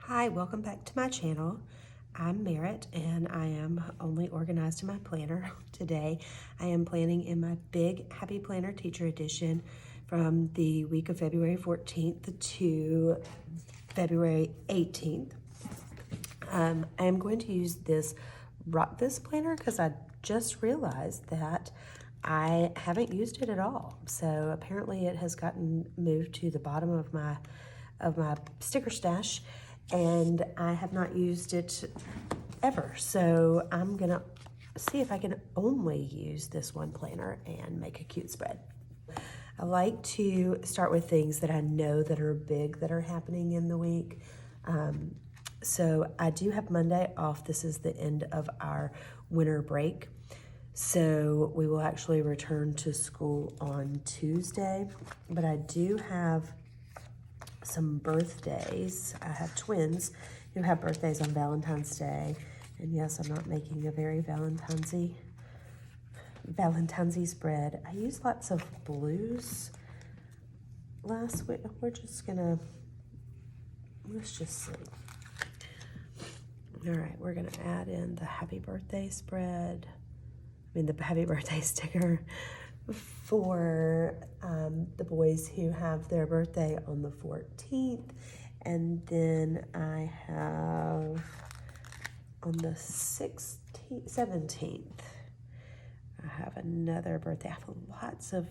Hi, welcome back to my channel. I'm Merritt and I am only organized in my planner. Today I am planning in my big Happy Planner Teacher Edition from the week of February 14th to February 18th. I am going to use this Rock This planner because I just realized that I haven't used it at all. So apparently it has gotten moved to the bottom of my sticker stash, and I have not used it ever. So I'm gonna see if I can only use this one planner and make a cute spread. I like to start with things that I know that are big that are happening in the week. So I do have Monday off. This is the end of our winter break. So we will actually return to school on Tuesday, but I do have some birthdays. I have twins who have birthdays on Valentine's Day. And yes, I'm not making a very Valentine's-y spread. I used lots of blues last week. Let's just see. All right, we're gonna add in the happy birthday spread. The happy birthday sticker for the boys who have their birthday on the 14th. And then I have on the 17th, I have another birthday. I have lots of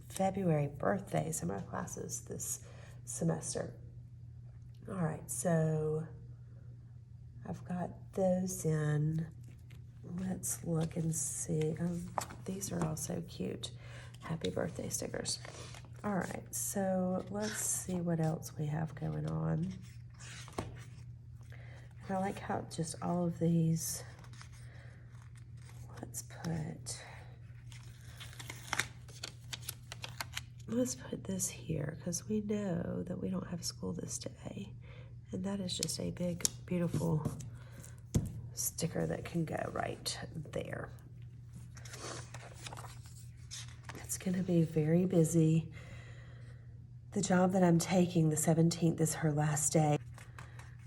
February birthdays in my classes this semester. All right, so I've got those in. Let's look and see. These are also cute. Happy birthday stickers. All right, so let's see what else we have going on. And I like how just all of these, let's put this here because we know that we don't have school this day. And that is just a big, beautiful sticker that can go right there. It's gonna be very busy. The job that I'm taking, the 17th, is her last day.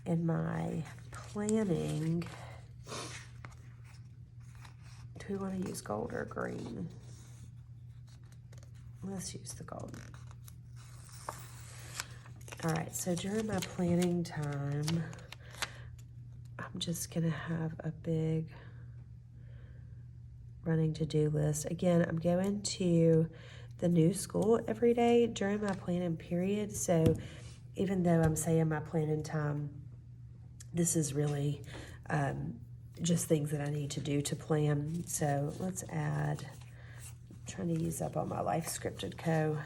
In my planning, do we want to use gold or green? Let's use the gold. All right, so during my planning time, I'm just gonna have a big running to-do list. Again, I'm going to the new school every day during my planning period. So even though I'm saying my planning time, this is really just things that I need to do to plan. So let's add, I'm trying to use up all my Life Scripted Co.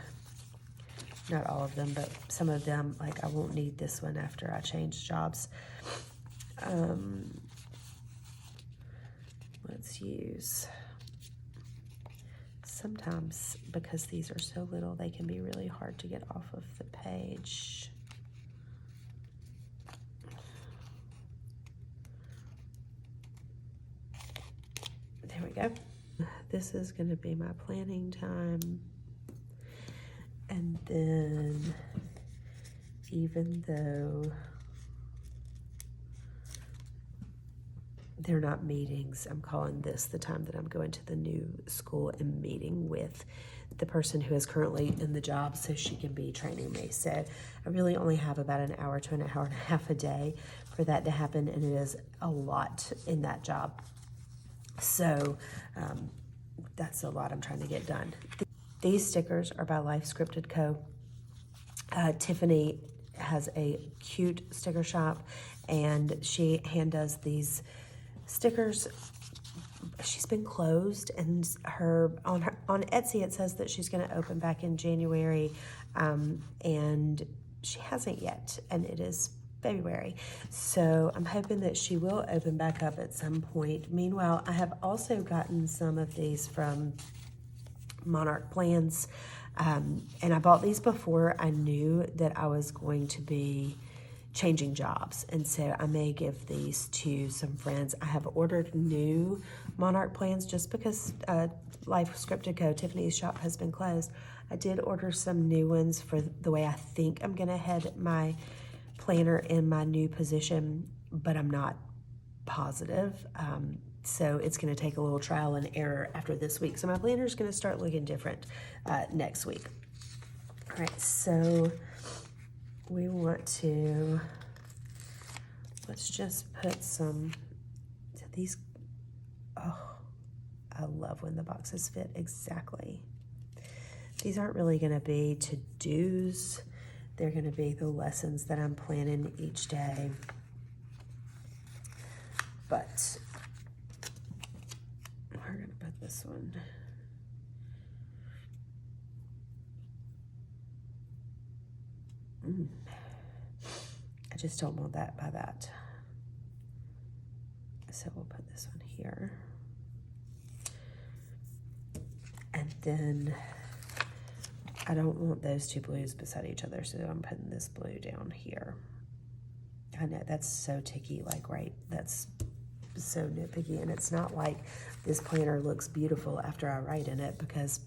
Not all of them, but some of them, like I won't need this one after I change jobs. Let's use, sometimes because these are so little, they can be really hard to get off of the page. There we go. This is going to be my planning time. And then, even though they're not meetings, I'm calling this the time that I'm going to the new school and meeting with the person who is currently in the job so she can be training me. So I really only have about an hour to an hour and a half a day for that to happen, and it is a lot in that job. So that's a lot I'm trying to get done. These stickers are by Life Scripted Co. Tiffany has a cute sticker shop, and she hand does these stickers. She's been closed, and on Etsy it says that she's going to open back in January, and she hasn't yet, and it is February. So I'm hoping that she will open back up at some point. Meanwhile, I have also gotten some of these from Monarch Plans, and I bought these before I knew that I was going to be changing jobs, and so I may give these to some friends. I have ordered new Monarch Plans just because Life Scripted Co. Tiffany's shop has been closed. I did order some new ones for the way I think I'm gonna head my planner in my new position, but I'm not positive. So it's going to take a little trial and error after this week. So my planner is going to start looking different next week. All right, so we want to, let's just put some, these, oh, I love when the boxes fit exactly. These aren't really going to be to-dos. They're going to be the lessons that I'm planning each day. But we're going to put this one. I just don't want that by that. So we'll put this one here. And then I don't want those two blues beside each other, so I'm putting this blue down here. I know that's so ticky, like, right? That's so nitpicky, and it's not like this planner looks beautiful after I write in it, because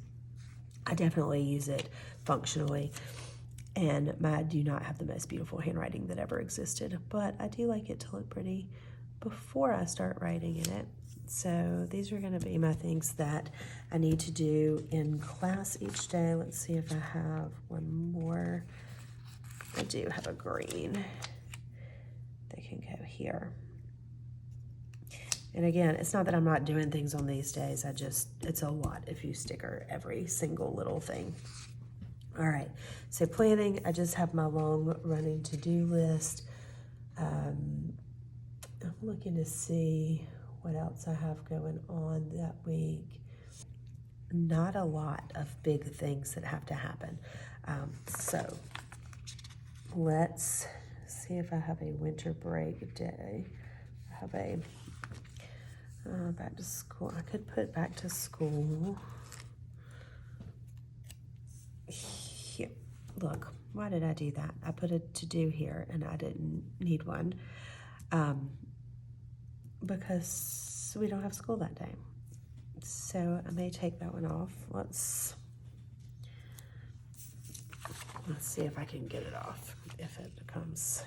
I definitely use it functionally, and I do not have the most beautiful handwriting that ever existed, but I do like it to look pretty before I start writing in it. So these are going to be my things that I need to do in class each day. Let's see if I have one more. I do have a green that can go here. And again, it's not that I'm not doing things on these days. It's a lot if you sticker every single little thing. All right, so planning, I just have my long running to-do list. I'm looking to see what else I have going on that week. Not a lot of big things that have to happen. So let's see if I have a winter break day. I have a back to school. I could put back to school. Here, look, why did I do that? I put a to-do here and I didn't need one. Because we don't have school that day. So I may take that one off. Let's see if I can get it off. If it becomes,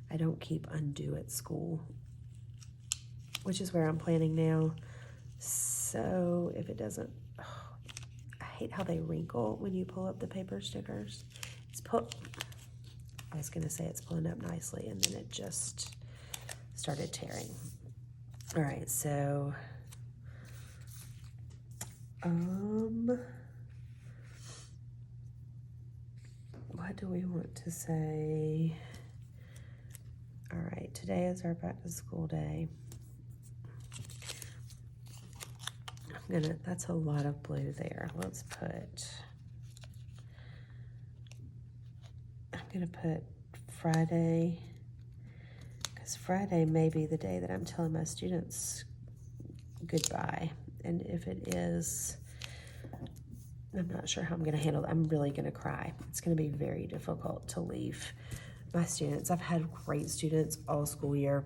I don't keep undo at school, which is where I'm planning now. So if it doesn't, oh, I hate how they wrinkle when you pull up the paper stickers. I was gonna say it's pulling up nicely, and then it just started tearing. All right, so what do we want to say? All right, today is our back to school day. That's a lot of blue there. I'm gonna put Friday, because Friday may be the day that I'm telling my students goodbye. And if it is, I'm not sure how I'm gonna handle it. I'm really gonna cry. It's gonna be very difficult to leave my students. I've had great students all school year.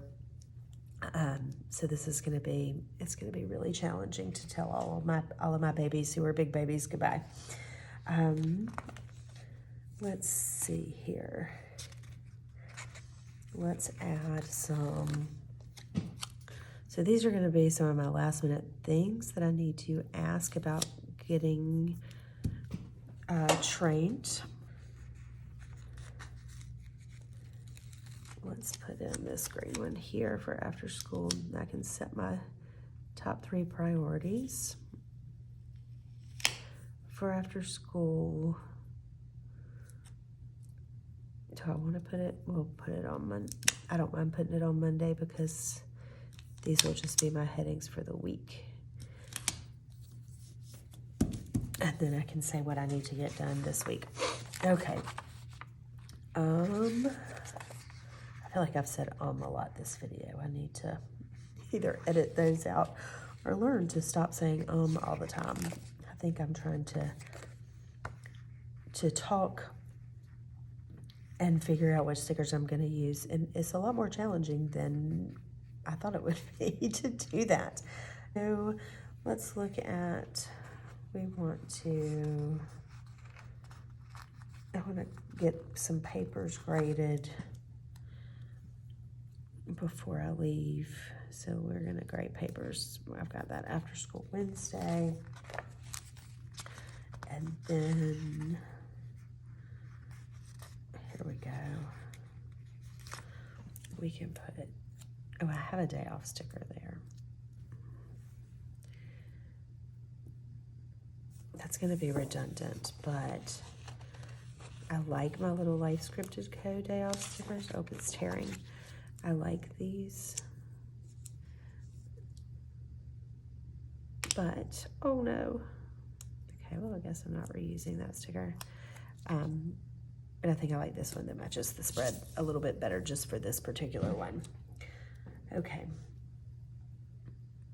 So this is gonna be, it's gonna be really challenging to tell all of my babies who are big babies goodbye. Let's see here. Let's add some. So these are gonna be some of my last minute things that I need to ask about getting trained. Let's put in this green one here for after school. I can set my top 3 priorities for after school. Do I want to put it? We'll put it on Monday. I don't mind putting it on Monday because these will just be my headings for the week. And then I can say what I need to get done this week. Okay. I feel like I've said a lot this video. I need to either edit those out or learn to stop saying all the time. I think I'm trying to talk and figure out which stickers I'm going to use. And it's a lot more challenging than I thought it would be to do that. So let's look at, I want to get some papers graded before I leave. So we're gonna grade papers. I've got that after school Wednesday. And then, here we go. We can put, oh, I have a day off sticker there. That's gonna be redundant, but I like my little Life Scripted Co. day off stickers. Oh, it's tearing. I like these. But, oh no. Okay, well, I guess I'm not reusing that sticker. But I think I like this one that matches the spread a little bit better just for this particular one. Okay.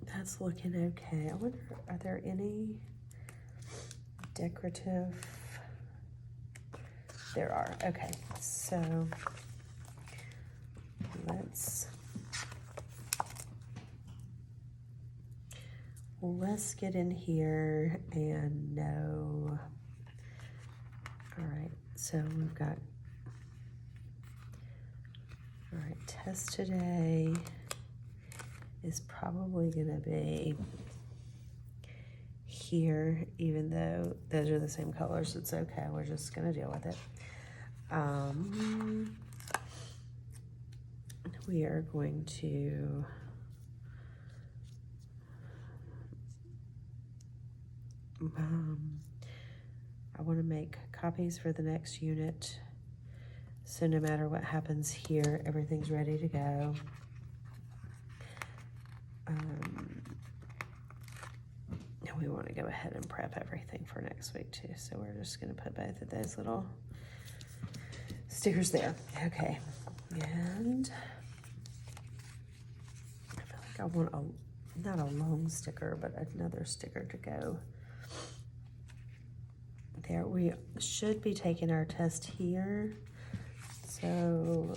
That's looking okay. I wonder, are there any decorative? There are. Okay, so let's get in here and know. All right, so we've got, all right, test today is probably gonna be here, even though those are the same colors. It's okay, we're just gonna deal with it. We are going to I want to make copies for the next unit, so no matter what happens here, everything's ready to go. And we want to go ahead and prep everything for next week too, so we're just going to put both of those little stickers there. Okay, and I feel like I want not a long sticker, but another sticker to go there. We should be taking our test here, so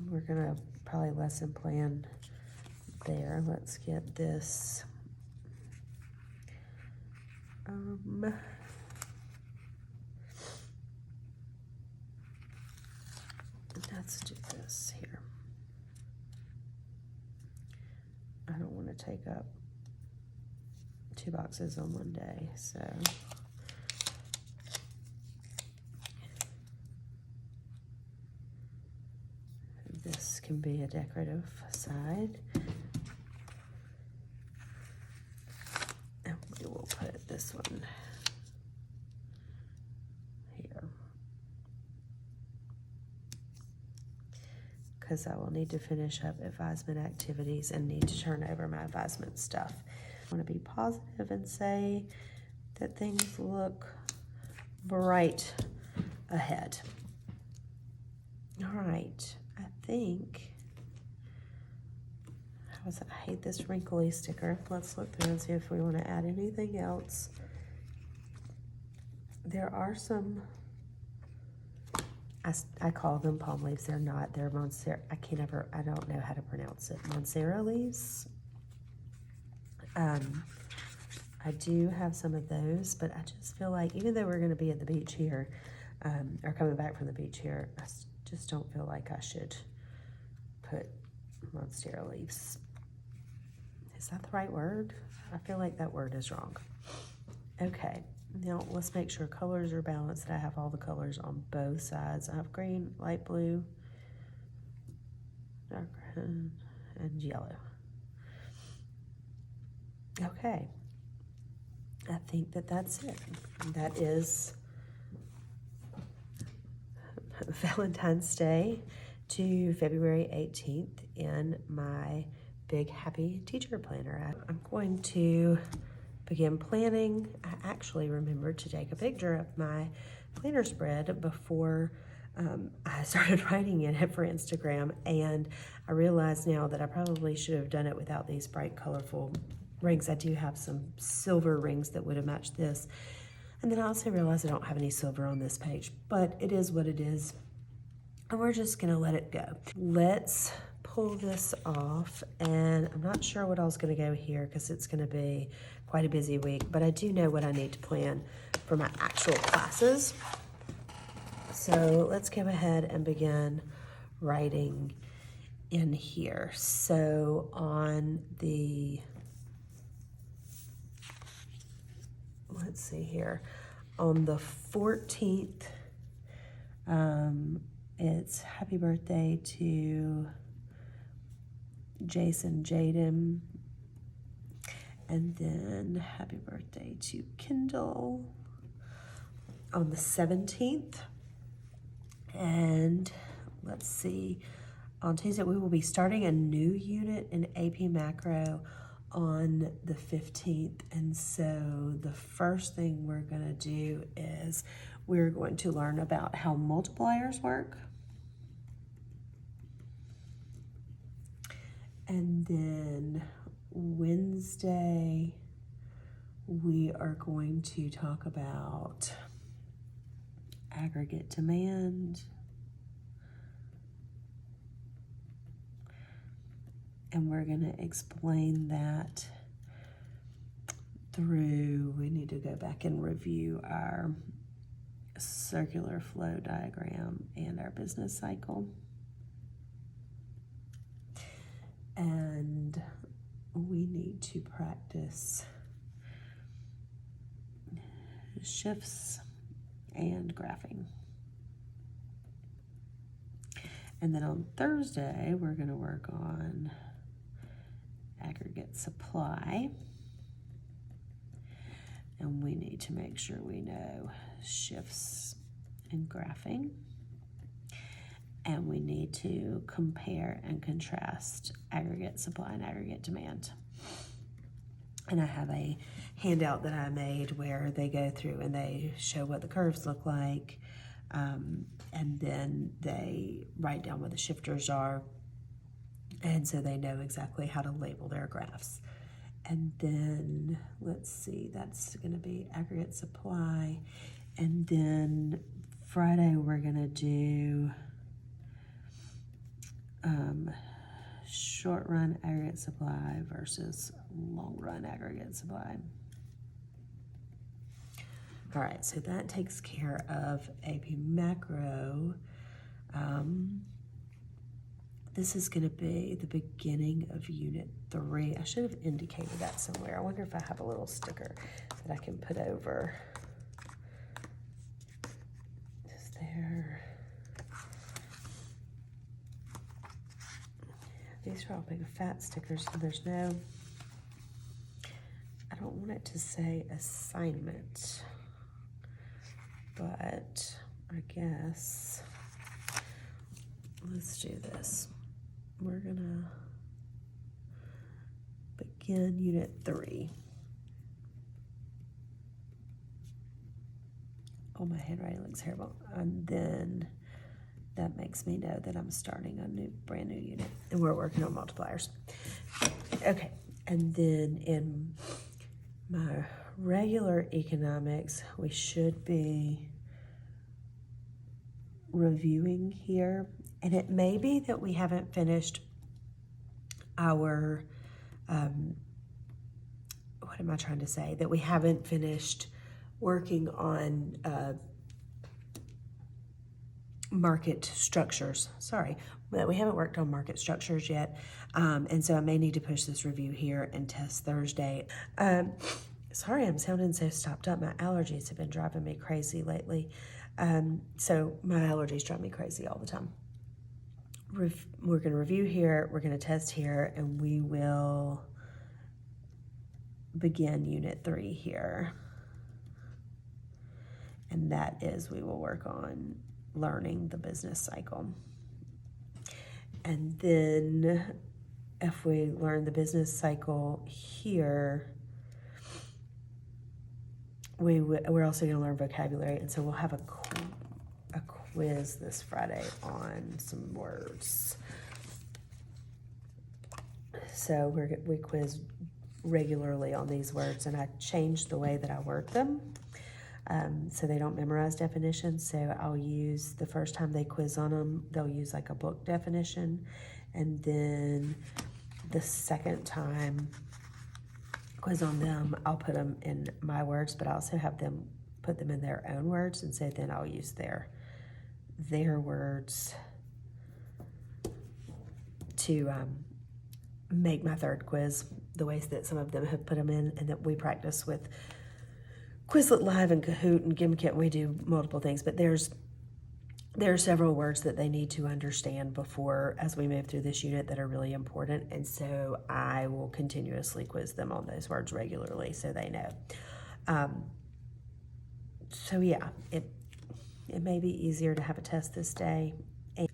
we're gonna probably lesson plan there. Let's get this. Let's do this here. I don't want to take up 2 boxes on one day, so this can be a decorative side. And we will put this one here, because I will need to finish up advisement activities and need to turn over my advisement stuff. I want to be positive and say that things look bright ahead. All right, I think, I hate this wrinkly sticker. Let's look through and see if we want to add anything else. There are some, I call them palm leaves. They're not, they're Monstera. I don't know how to pronounce it. Monstera leaves. I do have some of those, but I just feel like, even though we're going to be at the beach here, or coming back from the beach here, I just don't feel like I should put Monstera leaves. Is that the right word? I feel like that word is wrong. Okay, now let's make sure colors are balanced, that I have all the colors on both sides. I have green, light blue, dark green, and yellow. Okay, I think that that's it. That is Valentine's Day to February 18th in my big happy teacher planner. I'm going to begin planning. I actually remembered to take a picture of my planner spread before I started writing in it for Instagram, and I realize now that I probably should have done it without these bright colorful rings. I do have some silver rings that would have matched this. And then I also realized I don't have any silver on this page, but it is what it is. And we're just gonna let it go. Let's pull this off, and I'm not sure what else gonna go here because it's gonna be quite a busy week, but I do know what I need to plan for my actual classes. so let's go ahead and begin writing in here. So on the, let's see here, on the 14th, it's happy birthday to Jason Jaden, and then happy birthday to Kendall on the 17th. And let's see, on Tuesday we will be starting a new unit in AP Macro on the 15th. And so the first thing we're going to do is we're going to learn about how multipliers work. And then Wednesday, we are going to talk about aggregate demand. And we're going to explain that through, we need to go back and review our circular flow diagram and our business cycle. And we need to practice shifts and graphing. And then on Thursday, we're going to work on aggregate supply. And we need to make sure we know shifts and graphing. And we need to compare and contrast aggregate supply and aggregate demand. And I have a handout that I made where they go through and they show what the curves look like. And then they write down what the shifters are. And so they know exactly how to label their graphs. And then, let's see, that's going to be aggregate supply. And then Friday, we're going to do short run aggregate supply versus long run aggregate supply. All right, so that takes care of AP Macro. This is going to be the beginning of Unit 3. I should have indicated that somewhere. I wonder if I have a little sticker that I can put over. Is there? These are all big fat stickers, so there's no, I don't want it to say assignment, but I guess let's do this. We're gonna begin Unit 3. Oh, my handwriting looks terrible. And then that makes me know that I'm starting a brand new unit, and we're working on multipliers. Okay, and then in my regular economics, we should be reviewing here. And it may be that we haven't finished our, what am I trying to say? That we haven't finished working on market structures. Sorry, but we haven't worked on market structures yet. And so I may need to push this review here and test Thursday. Sorry, I'm sounding so stopped up. My allergies have been driving me crazy lately. So my allergies drive me crazy all the time. We're going to review here, we're going to test here, and we will begin Unit 3 here. And that is, we will work on learning the business cycle. And then if we learn the business cycle here, we're also going to learn vocabulary, and so we'll have a quiz this Friday on some words. So we quiz regularly on these words, and I changed the way that I word them so they don't memorize definitions. So I'll use, the first time they quiz on them, they'll use like a book definition, and then the second time quiz on them, I'll put them in my words, but I also have them put them in their own words, and so then I'll use their their words to make my third quiz the ways that some of them have put them in, and that we practice with Quizlet Live and Kahoot and Gimkit. We do multiple things, but there are several words that they need to understand before, as we move through this unit, that are really important, and so I will continuously quiz them on those words regularly so they know. So yeah, it may be easier to have a test this day.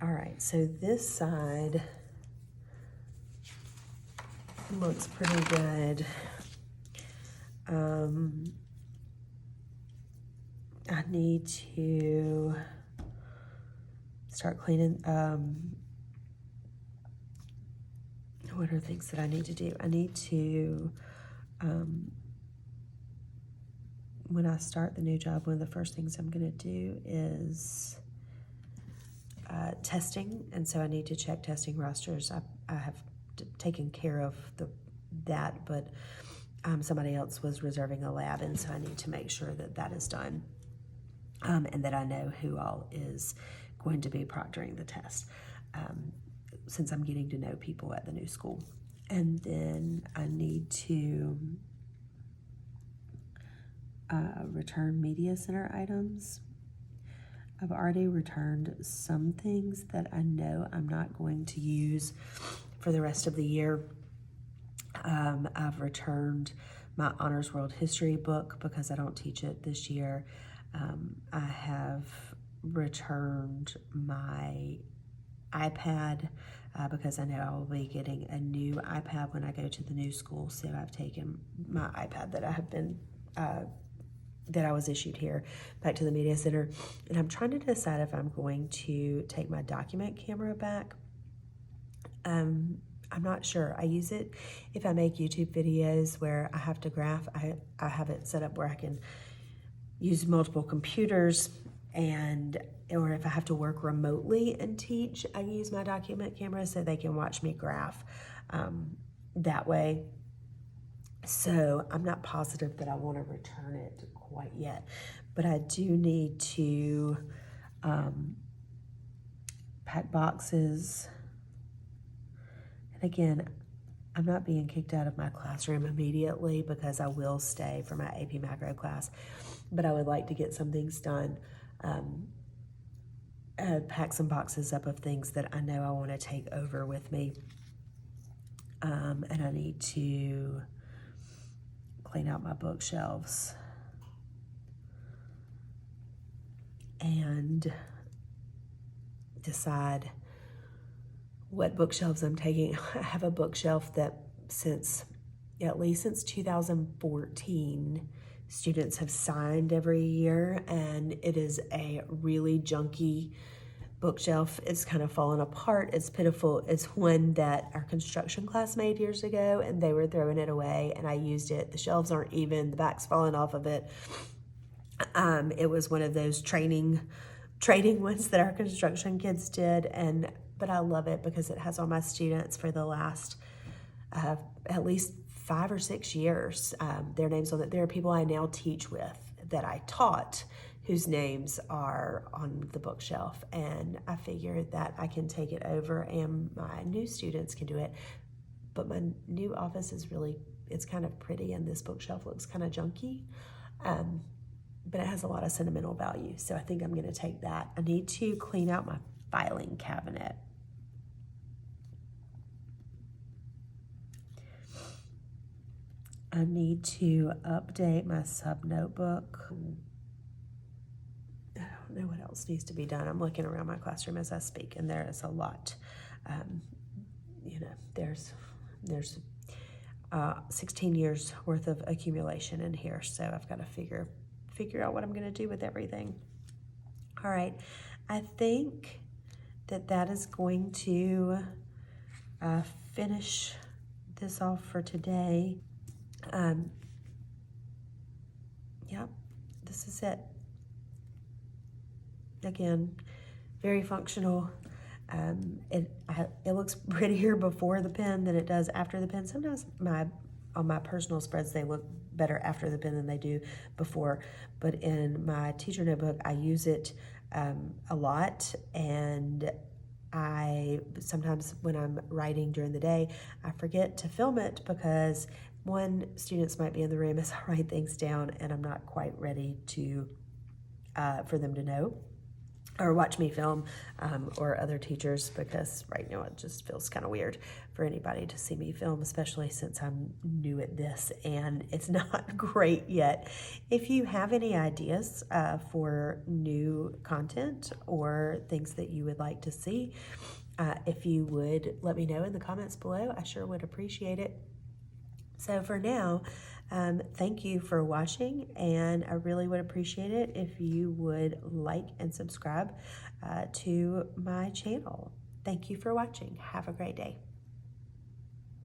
All right, so this side looks pretty good. I need to start cleaning. What are things that I need to do? I need to, when I start the new job, one of the first things I'm going to do is testing, and so I need to check testing rosters. I have taken care of that, but somebody else was reserving a lab, and so I need to make sure that that is done, and that I know who all is going to be proctoring the test, since I'm getting to know people at the new school. And then I need to return media center items. I've already returned some things that I know I'm not going to use for the rest of the year. I've returned my Honors World History book because I don't teach it this year. I have returned my iPad because I know I will be getting a new iPad when I go to the new school. So I've taken my iPad that I have been that I was issued here back to the media center, and I'm trying to decide if I'm going to take my document camera back. I'm not sure. I use it if I make YouTube videos where I have to graph. I have it set up where I can use multiple computers, or if I have to work remotely and teach, I use my document camera so they can watch me graph that way. So I'm not positive that I want to return it quite yet, but I do need to pack boxes. And again, I'm not being kicked out of my classroom immediately because I will stay for my AP Macro class, but I would like to get some things done. Pack some boxes up of things that I know I want to take over with me. And I need to clean out my bookshelves and decide what bookshelves I'm taking. I have a bookshelf that at least since 2014, students have signed every year, and it is a really junky bookshelf. It's kind of fallen apart. It's pitiful. It's one that our construction class made years ago, and they were throwing it away, and I used it. The shelves aren't even, the back's falling off of it. It was one of those training ones that our construction kids did, but I love it because it has all my students for the last at least 5 or 6 years. Their names on it. There are people I now teach with that I taught whose names are on the bookshelf, and I figured that I can take it over and my new students can do it. But my new office is it's kind of pretty, and this bookshelf looks kind of junky, but it has a lot of sentimental value, so I think I'm going to take that. I need to clean out my filing cabinet. I need to update my sub notebook. I don't know what else needs to be done. I'm looking around my classroom as I speak, and there is a lot. There's 16 years worth of accumulation in here, so I've got to figure out what I'm going to do with everything. All right, I think that is going to finish this off for today. Yep, this is it. Again, very functional. It looks prettier before the pen than it does after the pen. Sometimes on my personal spreads, they look better after the pen than they do before. But in my teacher notebook, I use it a lot, and I sometimes when I'm writing during the day, I forget to film it because one, students might be in the room as I write things down, and I'm not quite ready to for them to know or watch me film, or other teachers, because right now it just feels kind of weird for anybody to see me film, especially since I'm new at this and it's not great yet. If you have any ideas for new content or things that you would like to see, if you would let me know in the comments below, I sure would appreciate it. So for now, thank you for watching, and I really would appreciate it if you would like and subscribe to my channel. Thank you for watching. Have a great day.